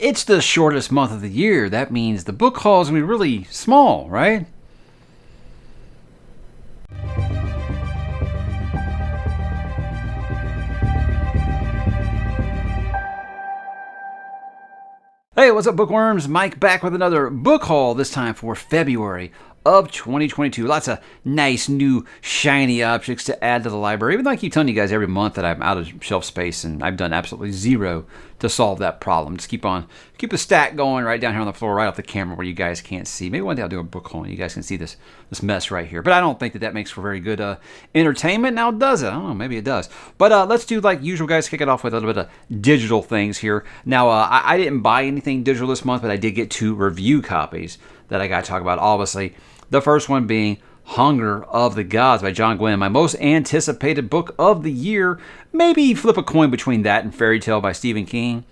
It's the shortest month of the year. That means the book haul is going to be really small, right? Hey, what's up, bookworms? Mike back with another book haul, this time for February of 2022. Lots of nice, new, shiny objects to add to the library. Even though I keep telling you guys every month that I'm out of shelf space, and I've done absolutely zero to solve that problem. Just keep the stack going right down here on the floor, right off the camera where you guys can't see. Maybe one day I'll do a book haul and you guys can see this mess right here. But I don't think that makes for very good entertainment. Now, does it? I don't know. Maybe it does. But let's do like usual, guys. Kick it off with a little bit of digital things here. Now, I didn't buy anything digital this month, but I did get 2 review copies that I got to talk about, obviously. The first one being Hunger of the Gods by John Gwynne, my most anticipated book of the year. Maybe flip a coin between that and Fairy Tale by Stephen King.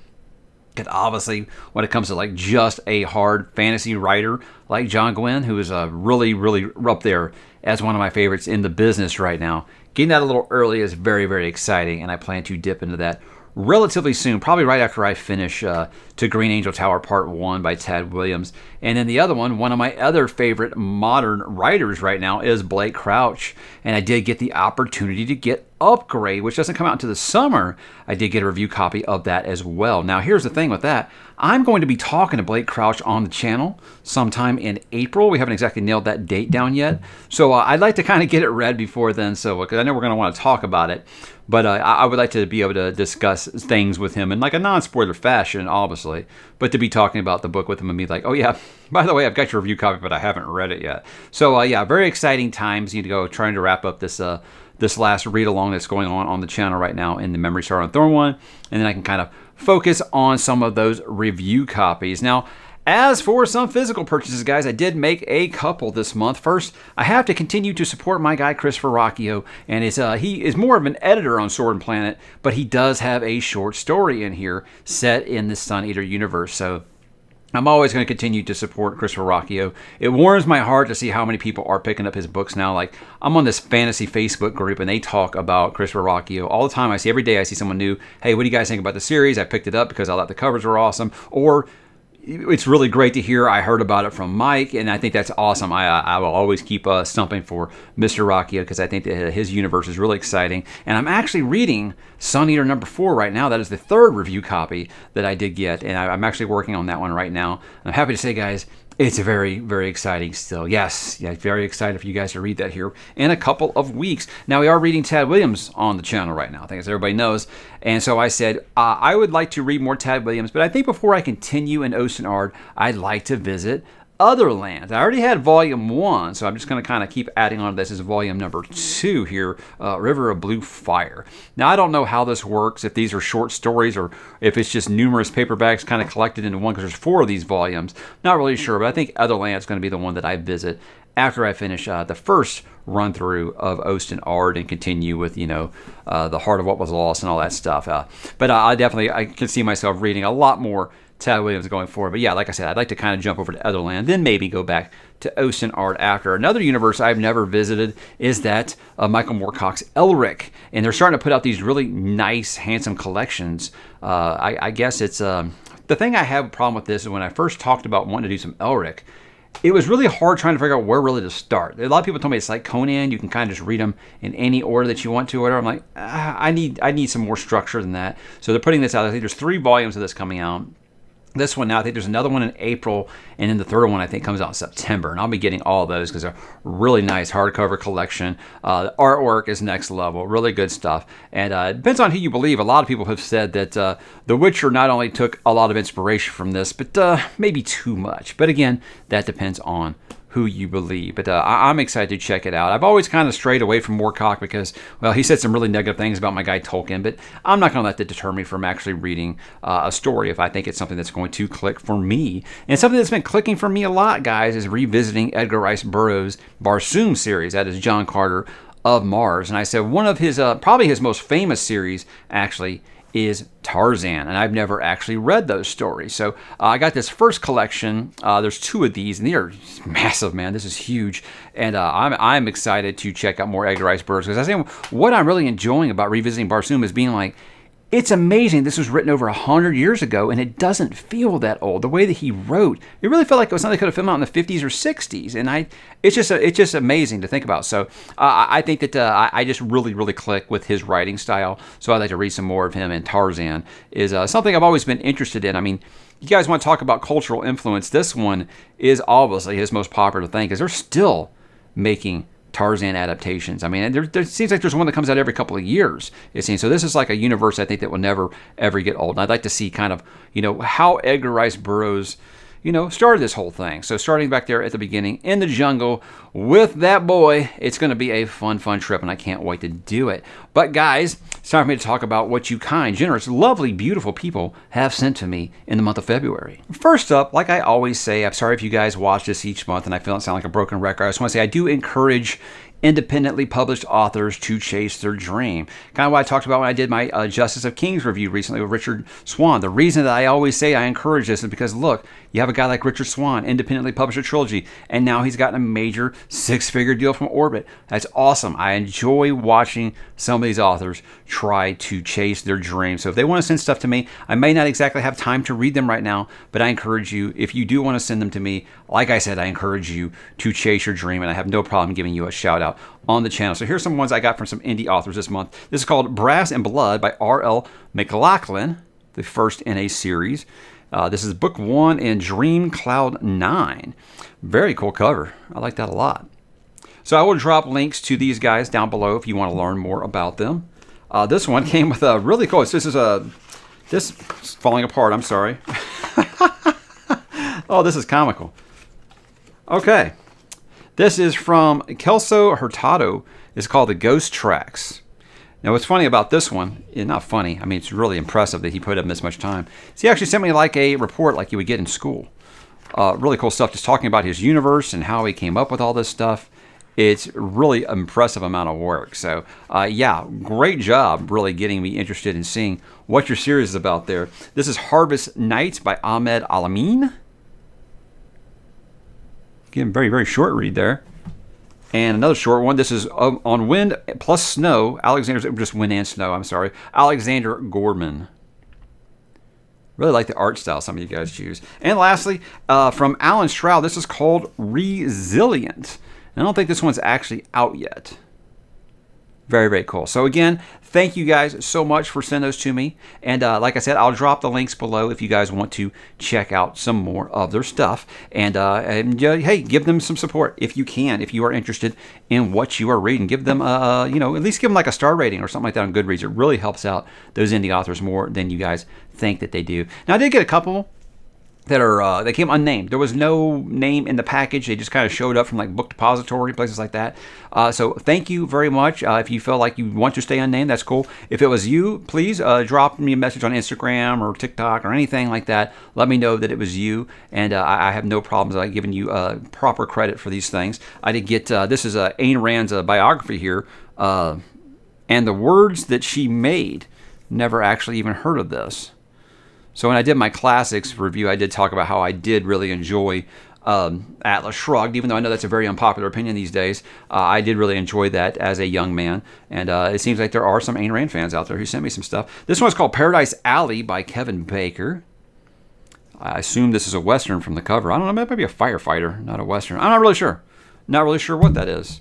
Because obviously, when it comes to like just a hard fantasy writer like John Gwynne, who is really, really up there as one of my favorites in the business right now, getting that a little early is very, very exciting, and I plan to dip into that relatively soon, probably right after I finish To Green Angel Tower Part 1 by Tad Williams. And then the other one of my other favorite modern writers right now is Blake Crouch. And I did get the opportunity to get Upgrade, which doesn't come out until the summer. I did get a review copy of that as well. Now, here's the thing with that. I'm going to be talking to Blake Crouch on the channel sometime in April. We haven't exactly nailed that date down yet. So I'd like to kind of get it read before then, so because I know we're going to want to talk about it. But I would like to be able to discuss things with him in like a non-spoiler fashion, obviously. But to be talking about the book with him and be like, oh yeah, by the way, I've got your review copy, but I haven't read it yet. So yeah, very exciting times. You need to go trying to wrap up this last read along that's going on the channel right now in the Memory Star on Thorn one, and then I can kind of focus on some of those review copies. Now, as for some physical purchases, guys, I did make a couple this month. First, I have to continue to support my guy, Christopher Rocchio, and he is more of an editor on Sword and Planet, but he does have a short story in here set in the Sun Eater universe. So I'm always going to continue to support Christopher Rocchio. It warms my heart to see how many people are picking up his books now. Like, I'm on this fantasy Facebook group, and they talk about Christopher Rocchio all the time. Every day I see someone new. Hey, what do you guys think about the series? I picked it up because I thought the covers were awesome. Or it's really great to hear. I heard about it from Mike, and I think that's awesome. I will always keep stumping for Mr. Rocchio because I think that his universe is really exciting. And I'm actually reading Sun Eater number 4 right now. That is the 3rd review copy that I did get, and I'm actually working on that one right now. I'm happy to say, guys, it's very, very exciting still. Yes, very excited for you guys to read that here in a couple of weeks. Now, we are reading Tad Williams on the channel right now, I think as everybody knows. And so I said, I would like to read more Tad Williams, but I think before I continue in Oceanard, I'd like to visit other lands. I already had volume 1, so I'm just going to kind of keep adding on to this as volume number 2 here, River of Blue Fire. Now, I don't know how this works, if these are short stories or if it's just numerous paperbacks kind of collected into one, because there's 4 of these volumes. Not really sure, but I think Other Land's going to be the one that I visit after I finish the first run through of Oceanard and continue with, the Heart of What Was Lost and all that stuff. But I can see myself reading a lot more Tad Williams going forward. But yeah, like I said, I'd like to kind of jump over to Otherland, then maybe go back to Oceanard after. Another universe I've never visited is that of Michael Moorcock's Elric. And they're starting to put out these really nice, handsome collections. I guess it's... the thing I have a problem with this is when I first talked about wanting to do some Elric, it was really hard trying to figure out where really to start. A lot of people told me it's like Conan. You can kind of just read them in any order that you want to or whatever. I'm like, I need some more structure than that. So they're putting this out. I think there's 3 volumes of this coming out. This one now, I think there's another one in April, and then the 3rd one I think comes out in September, and I'll be getting all of those because they're a really nice hardcover collection. The artwork is next level, really good stuff, and it depends on who you believe. A lot of people have said that The Witcher not only took a lot of inspiration from this, but maybe too much. But again, that depends on who you believe. But I'm excited to check it out. I've always kind of strayed away from Moorcock because, well, he said some really negative things about my guy Tolkien, but I'm not going to let that deter me from actually reading a story if I think it's something that's going to click for me. And something that's been clicking for me a lot, guys, is revisiting Edgar Rice Burroughs' Barsoom series. That is John Carter of Mars. And I said one of his, probably his most famous series, actually, is Tarzan, and I've never actually read those stories. So I got this first collection. There's 2 of these, and they are massive, man. This is huge, and I'm excited to check out more Edgar Rice Burroughs because I think what I'm really enjoying about revisiting Barsoom is being like, It's amazing. This was written over 100 years ago, and it doesn't feel that old. The way that he wrote, it really felt like it was something that could have filmed out in the 50s or 60s. And it's just amazing to think about. So I think that I just really click with his writing style. So I'd like to read some more of him. And Tarzan is something I've always been interested in. I mean, you guys want to talk about cultural influence? This one is obviously his most popular thing, because they're still making Tarzan adaptations. I mean, there seems like there's one that comes out every couple of years, it seems. So this is like a universe I think that will never, ever get old. And I'd like to see kind of, how Edgar Rice Burroughs, started this whole thing. So starting back there at the beginning in the jungle with that boy, it's going to be a fun trip, and I can't wait to do it. But guys, it's time for me to talk about what you kind, generous, lovely, beautiful people have sent to me in the month of February. First up, like I always say, I'm sorry if you guys watch this each month and I feel it sound like a broken record. I just want to say I do encourage independently published authors to chase their dream. Kind of what I talked about when I did my Justice of Kings review recently with Richard Swan. The reason that I always say I encourage this is because, look, you have a guy like Richard Swan, independently published a trilogy, and now he's gotten a major six-figure deal from Orbit. That's awesome. I enjoy watching some of these authors try to chase their dream. So if they want to send stuff to me, I may not exactly have time to read them right now, but I encourage you, if you do want to send them to me, like I said, I encourage you to chase your dream, and I have no problem giving you a shout out on the channel. So here's some ones I got from some indie authors this month. This is called Brass and Blood by R.L. Mclachlan, the first in a series. This is book 1 in Dream Cloud 9. Very cool cover. I like that a lot. So I will drop links to these guys down below if you want to learn more about them. This one came with a really cool. This is this is falling apart. I'm sorry. Oh, this is comical. Okay. This is from Kelso Hurtado. It's called The Ghost Tracks. Now, what's funny about this one, not funny, I mean, it's really impressive that he put in this much time. So he actually sent me like a report like you would get in school. Really cool stuff, just talking about his universe and how he came up with all this stuff. It's really impressive amount of work. So, yeah, great job really getting me interested in seeing what your series is about there. This is Harvest Nights by Ahmed Alamin. Again, very short read there. And another short one. This is on Wind plus Snow. Just Wind and Snow, I'm sorry. Alexander Gorman. Really like the art style some of you guys choose. And lastly, from Alan Stroud, this is called Resilient. And I don't think this one's actually out yet. Very cool. So again, thank you guys so much for sending those to me. And like I said, I'll drop the links below if you guys want to check out some more of their stuff. And hey, give them some support if you can. If you are interested in what you are reading, give them, at least give them like a star rating or something like that on Goodreads. It really helps out those indie authors more than you guys think that they do. Now, I did get a couple that are they came unnamed. There was no name in the package. They just kind of showed up from like Book Depository, places like that. So thank you very much. If you feel like you want to stay unnamed, that's cool. If it was you, please drop me a message on Instagram or TikTok or anything like that. Let me know that it was you, and I have no problems giving you proper credit for these things. I did get this is Ayn Rand's biography here, and the words that she made. Never actually even heard of this. So when I did my classics review, I did talk about how I did really enjoy Atlas Shrugged, even though I know that's a very unpopular opinion these days. I did really enjoy that as a young man, and it seems like there are some Ayn Rand fans out there who sent me some stuff. This one's called Paradise Alley by Kevin Baker. I assume this is a Western from the cover. I don't know, maybe a firefighter, not a Western. I'm not really sure. Not really sure what that is.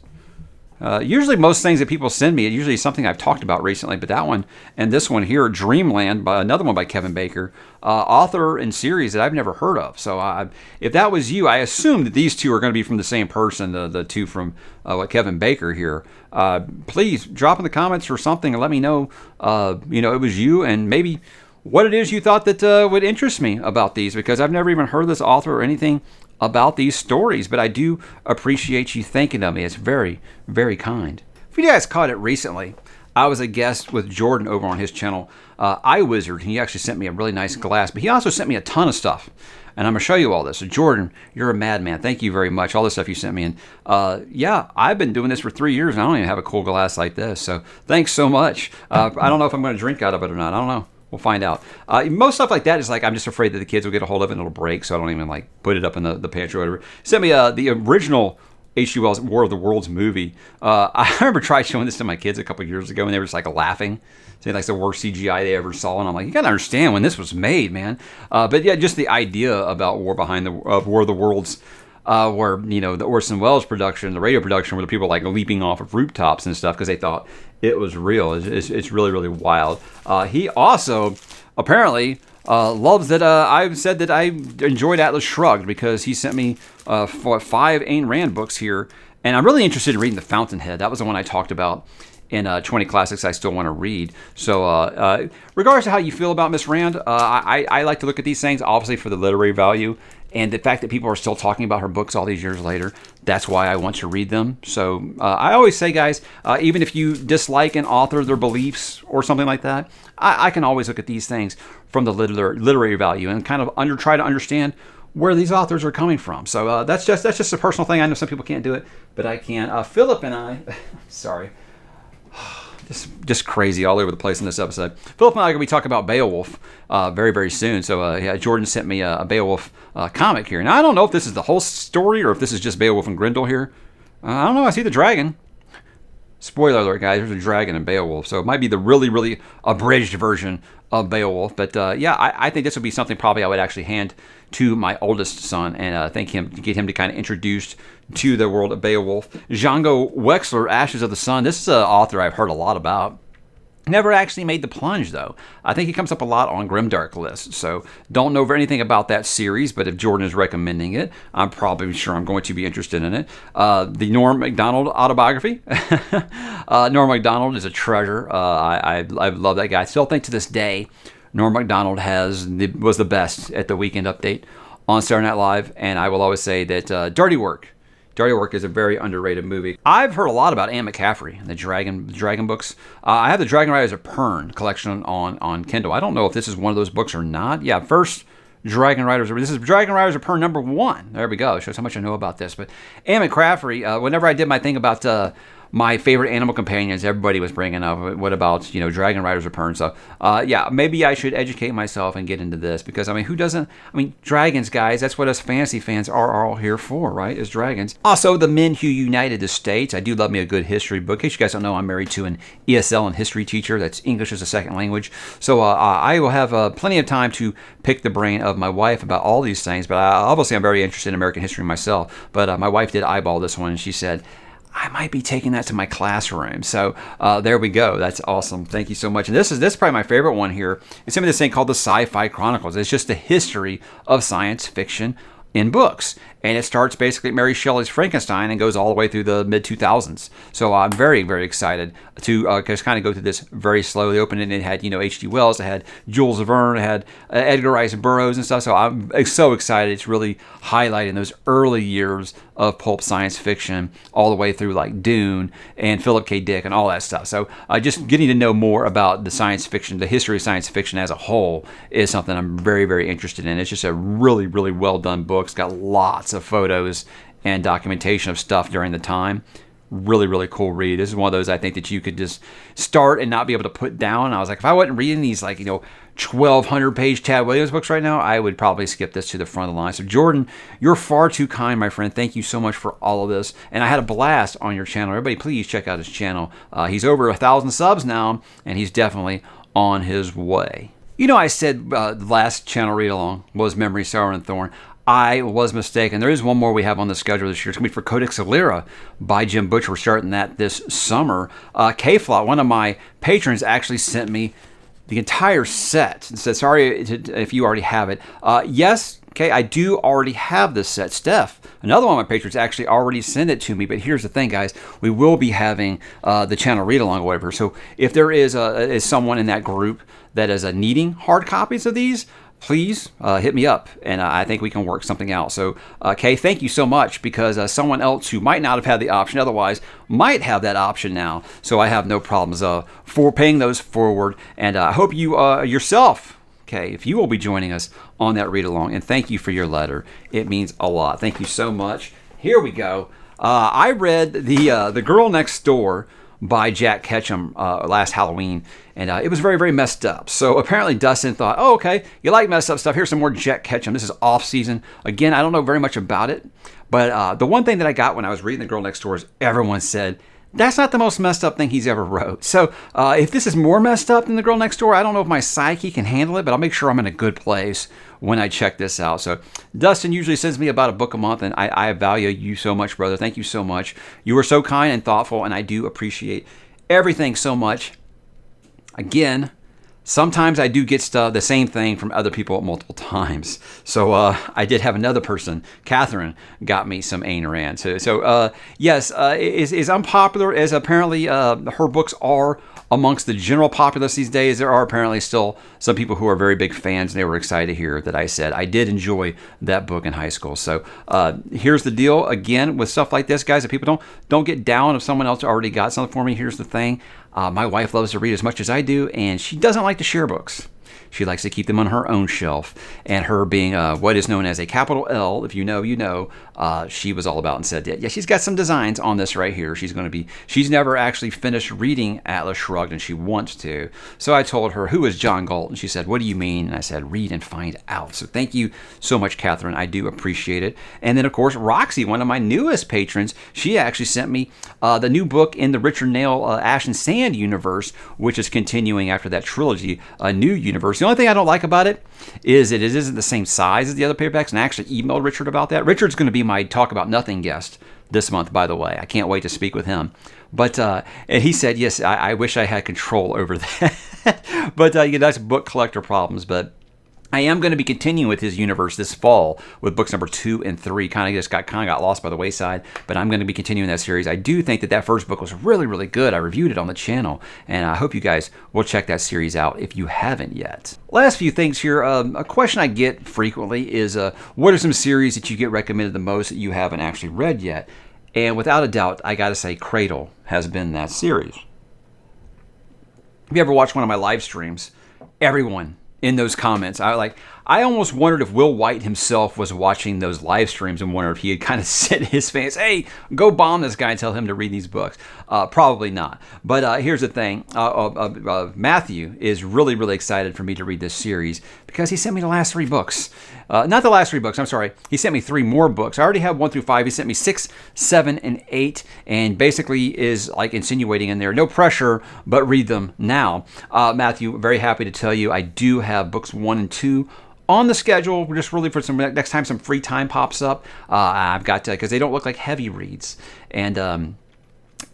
Usually most things that people send me, it usually is something I've talked about recently, but that one and this one here, Dreamland, another one by Kevin Baker, author and series that I've never heard of. So if that was you, I assume that these two are going to be from the same person, the two from Kevin Baker here. Please drop in the comments or something and let me know, it was you and maybe what it is you thought that would interest me about these, because I've never even heard of this author or anything about these stories, but I do appreciate you thinking of me. It's very kind. If you guys caught it recently, I was a guest with Jordan over on his channel, iWizard. He actually sent me a really nice glass, but he also sent me a ton of stuff, and I'm going to show you all this. So Jordan, you're a madman. Thank you very much. All the stuff you sent me. And yeah, I've been doing this for 3 years, and I don't even have a cool glass like this, so thanks so much. I don't know if I'm going to drink out of it or not. I don't know. We'll find out. Most stuff like that is like, I'm just afraid that the kids will get a hold of it and it'll break, so I don't even like put it up in the pantry or whatever. Sent me the original H.G. Wells' War of the Worlds movie. I remember trying showing this to my kids a couple years ago, and they were just like laughing, saying like it's the worst CGI they ever saw. And I'm like, you gotta understand when this was made, man. But yeah, just the idea about War of the Worlds, where the Orson Welles production, the radio production, where the people were like leaping off of rooftops and stuff because they thought it was real. It's really, really wild. He also apparently loves that I've said that I enjoyed Atlas Shrugged, because he sent me 5 Ayn Rand books here, and I'm really interested in reading The Fountainhead. That was the one I talked about in 20 Classics I Still Want to Read. So regardless of how you feel about Miss Rand, I like to look at these things, obviously, for the literary value, and the fact that people are still talking about her books all these years later. That's why I want to read them. So I always say, guys, even if you dislike an author, their beliefs, or something like that, I can always look at these things from the literary value and kind of try to understand where these authors are coming from. So that's just a personal thing. I know some people can't do it, but I can. Philip and I, sorry, just crazy all over the place in this episode. Philip and I are going to be talking about Beowulf very, very soon. So yeah, Jordan sent me a Beowulf comic here. Now, I don't know if this is the whole story or if this is just Beowulf and Grendel here. I don't know. I see the dragon. Spoiler alert, guys. There's a dragon in Beowulf. So it might be the really, really abridged version of Beowulf. But yeah, I think this would be something probably I would actually hand to my oldest son and get him to kind of introduced to the world of Beowulf. Django Wexler, Ashes of the Sun. This is an author I've heard a lot about. Never actually made the plunge, though. I think he comes up a lot on Grimdark lists, so don't know anything about that series, but if Jordan is recommending it, I'm probably sure I'm going to be interested in it. The Norm Mcdonald Autobiography. Norm Mcdonald is a treasure. I love that guy. I still think to this day, Norm Mcdonald was the best at the Weekend Update on Saturday Night Live, and I will always say that Dirty Work is a very underrated movie. I've heard a lot about Anne McCaffrey and the Dragon books. I have the Dragon Riders of Pern collection on Kindle. I don't know if this is one of those books or not. Yeah, first Dragon Riders. This is Dragon Riders of Pern #1. There we go. Shows how much I know about this. But Anne McCaffrey, whenever I did my thing about my favorite animal companions, everybody was bringing up, what about, Dragon Riders of Pern? So, yeah, maybe I should educate myself and get into this, because, who doesn't? Dragons, guys, that's what us fantasy fans are all here for, right, is dragons. Also, The Men Who United the States. I do love me a good history book. In case you guys don't know, I'm married to an ESL and history teacher. That's English as a second language. So, I will have plenty of time to pick the brain of my wife about all these things, but obviously I'm very interested in American history myself. But my wife did eyeball this one, and she said, I might be taking that to my classroom. So there we go. That's awesome. Thank you so much. And this is probably my favorite one here. It's some of this thing called the Sci-Fi Chronicles. It's just the history of science fiction in books. And it starts basically at Mary Shelley's Frankenstein and goes all the way through the mid-2000s. So I'm very, very excited to just kind of go through this very slowly. Opening it had, H.G. Wells, it had Jules Verne, it had Edgar Rice Burroughs and stuff. So I'm so excited. It's really highlighting those early years of pulp science fiction all the way through like Dune and Philip K. Dick and all that stuff. So just getting to know more about the science fiction, the history of science fiction as a whole is something I'm very, very interested in. It's just a really, really well done book. It's got lots of photos and documentation of stuff during the time. Really, really cool read. This is one of those I think that you could just start and not be able to put down. I was like, if I wasn't reading these 1,200 page Tad Williams books right now, I would probably skip this to the front of the line. So Jordan, you're far too kind, my friend. Thank you so much for all of this. And I had a blast on your channel. Everybody, please check out his channel. He's over 1,000 subs now, and he's definitely on his way. I said the last channel read along was Memory, Sorrow, and Thorn. I was mistaken. There is one more we have on the schedule this year. It's going to be for Codex Alera by Jim Butcher. We're starting that this summer. K-Flot, one of my patrons, actually sent me the entire set and said, sorry if you already have it. Yes, okay, I do already have this set. Steph, another one of my patrons, actually already sent it to me. But here's the thing, guys. We will be having the channel read-along or whatever. So if there is someone in that group that is needing hard copies of these, please hit me up, and I think we can work something out. So, Kay, thank you so much, because someone else who might not have had the option otherwise might have that option now. So I have no problems for paying those forward, and I hope you yourself, okay, if you will be joining us on that read-along, and thank you for your letter. It means a lot. Thank you so much. Here we go. I read the Girl Next Door by Jack Ketchum last Halloween, and it was very, very messed up. So apparently Dustin thought, oh, okay, you like messed up stuff, here's some more Jack Ketchum. This is off season. Again, I don't know very much about it, But the one thing that I got when I was reading The Girl Next Door is everyone said, that's not the most messed up thing he's ever wrote. So if this is more messed up than The Girl Next Door, I don't know if my psyche can handle it, but I'll make sure I'm in a good place when I check this out. So Dustin usually sends me about a book a month, and I value you so much, brother. Thank you so much. You are so kind and thoughtful, and I do appreciate everything so much. Again, sometimes I do get the same thing from other people multiple times. So I did have another person, Catherine, got me some Ayn Rand. So yes, as unpopular as apparently her books are amongst the general populace these days, there are apparently still some people who are very big fans, and they were excited to hear that I said I did enjoy that book in high school. So here's the deal. Again, with stuff like this, guys, if people don't get down if someone else already got something for me, here's the thing. My wife loves to read as much as I do, and she doesn't like to share books. She likes to keep them on her own shelf. And her being what is known as a capital L, if you know, you know, she was all about and said, yeah, she's got some designs on this right here. She's never actually finished reading Atlas Shrugged, and she wants to. So I told her, who is John Galt? And she said, what do you mean? And I said, read and find out. So thank you so much, Catherine. I do appreciate it. And then, of course, Roxy, one of my newest patrons, she actually sent me the new book in the Richard Nail Ash and Sand universe, which is continuing after that trilogy, a new universe. The only thing I don't like about it is it isn't the same size as the other paperbacks, and I actually emailed Richard about that. Richard's going to be my Talk About Nothing guest this month, by the way. I can't wait to speak with him. But and he said, yes, I wish I had control over that. But that's book collector problems. But I am going to be continuing with his universe this fall with books number 2 and 3. Kind of got lost by the wayside, but I'm going to be continuing that series. I do think that first book was really, really good. I reviewed it on the channel, and I hope you guys will check that series out if you haven't yet. Last few things here. A question I get frequently is, what are some series that you get recommended the most that you haven't actually read yet? And without a doubt, I got to say Cradle has been that series. If you ever watched one of my live streams, everyone in those comments, I almost wondered if Will White himself was watching those live streams and wondered if he had kind of sent his fans, hey, go bomb this guy and tell him to read these books. Probably not. But here's the thing. Matthew is really, really excited for me to read this series because he sent me the last 3 books. Not the last 3 books, I'm sorry. He sent me 3 more books. I already have 1 through 5. He sent me 6, 7, and 8, and basically is like insinuating in there, no pressure, but read them now. Matthew, very happy to tell you I do have books 1 and 2 on the schedule. We're just really for some next time some free time pops up. I've got to, because they don't look like heavy reads, and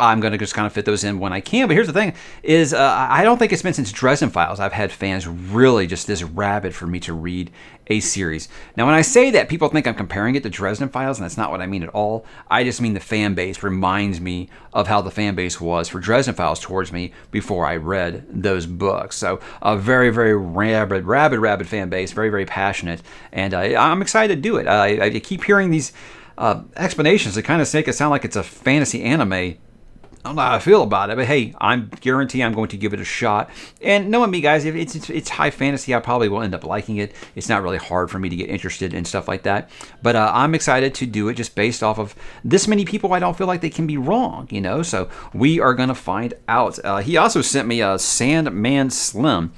I'm going to just kind of fit those in when I can. But here's the thing is I don't think it's been since Dresden Files I've had fans really just this rabid for me to read a series. Now, when I say that, people think I'm comparing it to Dresden Files, and that's not what I mean at all. I just mean the fan base reminds me of how the fan base was for Dresden Files towards me before I read those books. So a very, very rabid fan base, very, very passionate, and I'm excited to do it. I keep hearing these explanations that kind of make it sound like it's a fantasy anime. I don't know how I feel about it, but hey, I'm guarantee I'm going to give it a shot. And knowing me, guys, if it's high fantasy, I probably will end up liking it. It's not really hard for me to get interested in stuff like that. But I'm excited to do it just based off of this many people. I don't feel like they can be wrong, you know? So we are going to find out. He also sent me a Sandman Slim.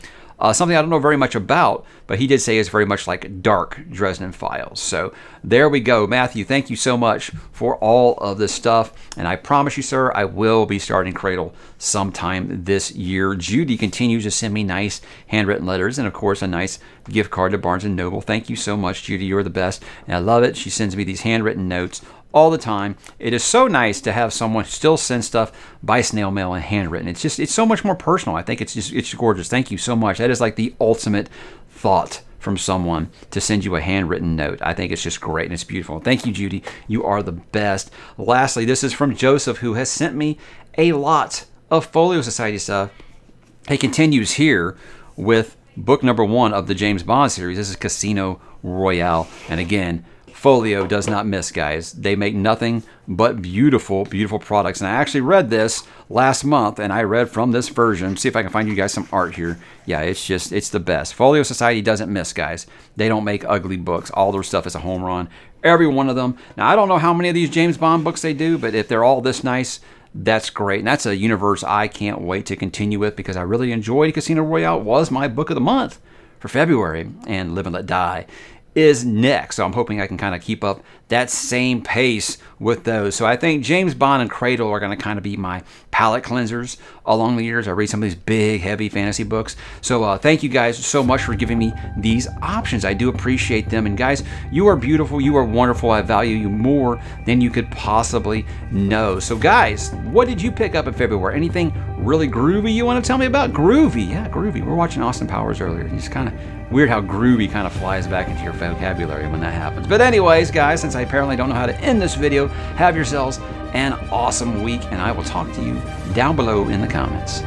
Something I don't know very much about, but he did say is very much like dark Dresden Files. So there we go. Matthew, thank you so much for all of this stuff. And I promise you, sir, I will be starting Cradle sometime this year. Judy continues to send me nice handwritten letters and, of course, a nice gift card to Barnes & Noble. Thank you so much, Judy. You're the best. And I love it. She sends me these handwritten notes all the time. It is so nice to have someone still send stuff by snail mail and handwritten. It's so much more personal. I think it's gorgeous. Thank you so much. That is like the ultimate thought from someone to send you a handwritten note. I think it's just great and it's beautiful. Thank you, Judy. You are the best. Lastly, this is from Joseph, who has sent me a lot of Folio Society stuff. He continues here with book number 1 of the James Bond series. This is Casino Royale. And again, Folio does not miss, guys. They make nothing but beautiful, beautiful products. And I actually read this last month, and I read from this version. See if I can find you guys some art here. Yeah, it's the best. Folio Society doesn't miss, guys. They don't make ugly books. All their stuff is a home run. Every one of them. Now, I don't know how many of these James Bond books they do, but if they're all this nice, that's great. And that's a universe I can't wait to continue with because I really enjoyed Casino Royale. It was my book of the month for February, and Live and Let Die is next. So I'm hoping I can kind of keep up that same pace with those. So I think James Bond and Cradle are going to kind of be my palate cleansers along the years. I read some of these big, heavy fantasy books. So thank you guys so much for giving me these options. I do appreciate them. And guys, you are beautiful. You are wonderful. I value you more than you could possibly know. So guys, what did you pick up in February? Anything really groovy you want to tell me about? Groovy. Yeah, groovy. We're watching Austin Powers earlier. It's kind of weird how groovy kind of flies back into your vocabulary when that happens. But anyways, guys, since I apparently don't know how to end this video, have yourselves an awesome week, and I will talk to you down below in the comments.